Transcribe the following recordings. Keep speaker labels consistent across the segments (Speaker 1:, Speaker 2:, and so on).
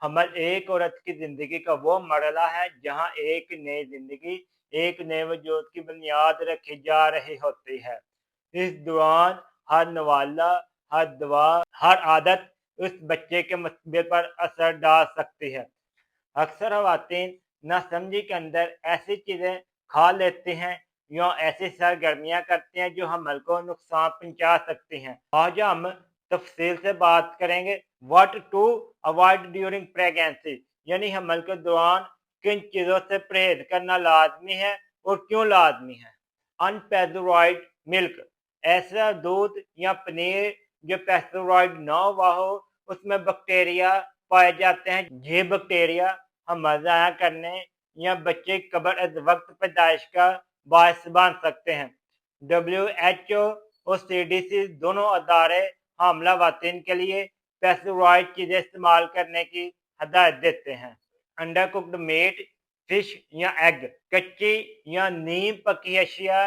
Speaker 1: حمل ایک عورت کی زندگی کا وہ مرحلہ ہے جہاں ایک نئی زندگی، ایک نئے وجود کی بنیاد رکھی جا رہی ہوتی ہے۔ اس دوران ہر نوالہ، ہر دوا، ہر عادت اس بچے کے مستقبل پر اثر ڈال سکتی ہے۔ اکثر خواتین ناسمجھی کے اندر ایسی چیزیں کھا لیتی ہیں یا ایسی سرگرمیاں کرتی ہیں جو حمل کو نقصان پہنچا سکتی ہیں۔ آج ہم تفصیل سے بات کریں گے what to avoid during pregnancy, یعنی حمل کے دوران کن چیزوں سے پرہیز کرنا لازمی ہے اور کیوں لازمی ہے۔ ان پیسچرائزڈ ملک، ایسا دودھ یا پنیر جو پیسچرائزڈ نہ ہوا ہو، اس میں بیکٹیریا پائے جاتے ہیں۔ یہ بیکٹیریا حمل ضائع کرنے یا بچے قبل از وقت پیدائش کا باعث بن سکتے ہیں۔ WHO اور CDC دونوں ادارے حاملہ خواتین کے لیے پیسچرائزڈ چیزیں استعمال کرنے کی ہدایت دیتے ہیں۔ انڈر کوکڈ میٹ، فش یا ایگ، کچی یا نیم پکی اشیاء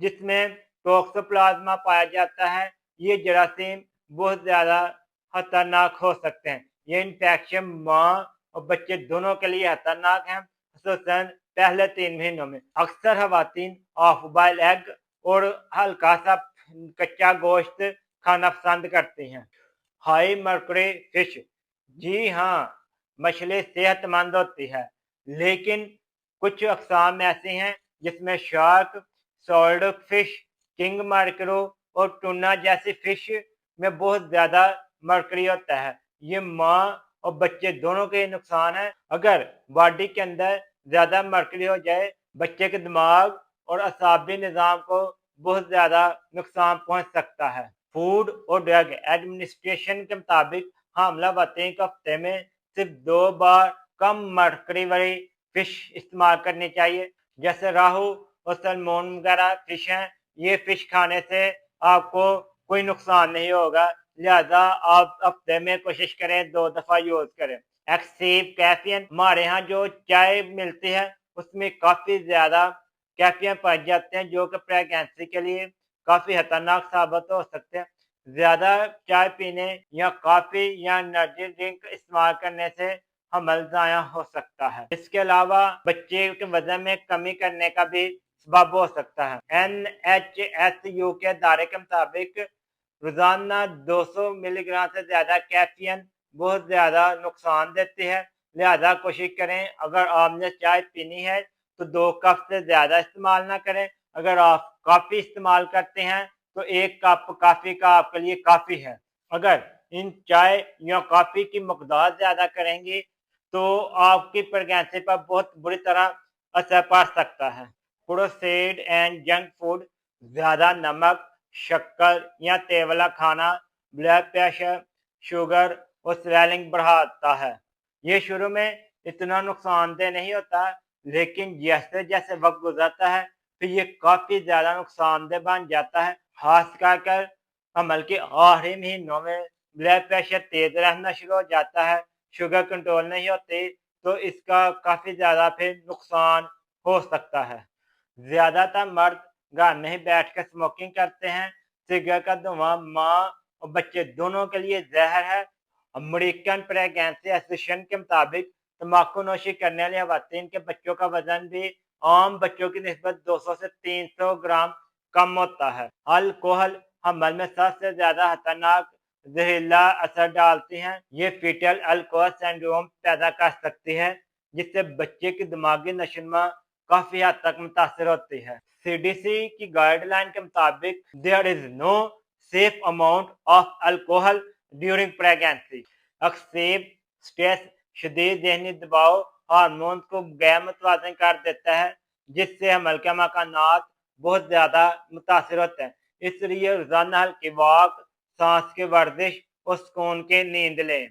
Speaker 1: جس میں ٹوکسوپلازما پایا جاتا ہے، یہ جراثیم بہت زیادہ خطرناک ہو سکتے ہیں۔ یہ انفیکشن ماں اور بچے دونوں کے لیے خطرناک ہیں، خصوصاً پہلے 3 مہینوں میں۔ اکثر خواتین ہاف بائل ایگ اور ہلکا سا کچا گوشت کھانا پسند کرتی ہیں۔ ہائی مرکوری فش، جی ہاں، مچھلی صحت مند ہوتی ہے، لیکن کچھ اقسام ایسی ہیں جس میں شارک، سالٹ فش، کنگ مرکرو اور ٹونا جیسی فش میں بہت زیادہ مرکری ہوتا ہے۔ یہ ماں اور بچے دونوں کے نقصان ہے۔ اگر باڈی کے اندر زیادہ مرکری ہو جائے، بچے کے دماغ اور اعصابی نظام کو بہت زیادہ نقصان پہنچ سکتا ہے۔ فوڈ اور ڈرگ ایڈمنسٹریشن کے مطابق حاملہ خواتین کو ہفتے میں صرف 2 بار کم مرکری والی فش استعمال کرنی چاہیے، جیسے راہو اور سلمون وغیرہ فش ہیں۔ یہ فش کھانے سے آپ کو کوئی نقصان نہیں ہوگا، لہذا آپ ہفتے میں کوشش کریں 2 دفعہ یوز کریں۔ ایکسیو کیفین، ہمارے ہاں جو چائے ملتی ہے اس میں کافی زیادہ کیفین پائے جاتے ہیں جو کہ پریگنینسی کے لیے کافی خطرناک ثابت ہو سکتے ہیں۔ زیادہ چائے پینے یا کافی یا انرجی ڈرنک استعمال کرنے سے حمل ضائع ہو سکتا ہے۔ اس کے علاوہ بچے کے وزن میں کمی کرنے کا بھی سبب ہو سکتا ہے۔ NHSU کے ادارے کے مطابق روزانہ 200 ملی گرام سے زیادہ کیفین بہت زیادہ نقصان دیتی ہے، لہذا کوشش کریں اگر آپ نے چائے پینی ہے تو 2 کپ سے زیادہ استعمال نہ کریں۔ اگر آپ کافی استعمال کرتے ہیں تو 1 کپ کافی کا آپ کے لیے کافی ہے۔ اگر ان چائے یا کافی کی مقدار زیادہ کریں گی تو آپ کی پریگنینسی پر بہت بری طرح اثر پڑ سکتا ہے۔ پروسیسڈ اینڈ جنک فوڈ، زیادہ نمک، شکر یا تیل والا کھانا بلڈ پریشر، شوگر اور سویلنگ بڑھاتا ہے۔ یہ شروع میں اتنا نقصان دہ نہیں ہوتا، لیکن جیسے جیسے وقت گزرتا ہے پھر یہ کافی زیادہ نقصان دہ بن جاتا ہے۔ خاص کر حمل کے آخری مہینوں میں بلڈ پریشر تیز رہنا شروع ہو جاتا ہے، شوگر کنٹرول نہیں ہوتی تو اس کا کافی زیادہ پھر نقصان ہو سکتا ہے۔ زیادہ تر مرد گھر میں ہی بیٹھ کر اسموکنگ کرتے ہیں۔ سگریٹ کا دھواں ماں اور بچے دونوں کے لیے زہر ہے۔ امریکن پریگنینسی ایسوسیشن کے مطابق تمباکو نوشی کرنے والی خواتین کے بچوں کا وزن بھی عام بچوں کی نسبت 200 سے 300 گرام کم ہوتا ہے۔ الکوہل حمل میں سب سے زیادہ خطرناک زہریلا اثر ڈالتی ہیں۔ یہ فیٹل الکوہل سنڈروم پیدا کر سکتی ہے جس سے بچے کی دماغی نشوونما کافی حد تک متاثر ہوتی ہے۔ CDC کی گائیڈ لائن کے مطابق there is no safe amount of alcohol during pregnancy۔ Excessive stress, شدید ذہنی دباؤ ہارمون کو غیر متوازن کر دیتا ہے جس سے حمل کے مکانات بہت زیادہ متاثر ہوتے ہیں۔ اس لیے روزانہ ہلکی واک، سانس کی ورزش اور سکون کی نیند لیں۔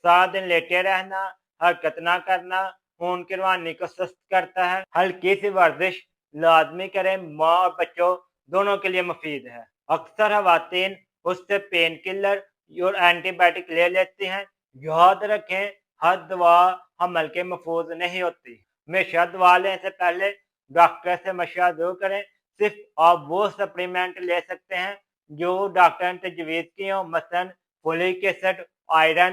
Speaker 1: سارا دن لیٹے رہنا، حرکت نہ کرنا خون کی روانی کو سست کرتا ہے۔ ہلکی سی ورزش لازمی کریں، ماں اور بچوں دونوں کے لیے مفید ہے۔ اکثر خواتین اس سے پین کلر اور اینٹی بائیوٹک لے لیتی ہیں۔ یاد رکھیں ہر دوا حمل کے محفوظ نہیں ہوتی۔ ہمیشہ دوا لینے سے پہلے ڈاکٹر سے مشورہ ضرور کریں۔ صرف آپ وہ سپلیمنٹ لے سکتے ہیں جو ڈاکٹر نے تجویز کی ہوں، مثلاً فولک ایسڈ، آئرن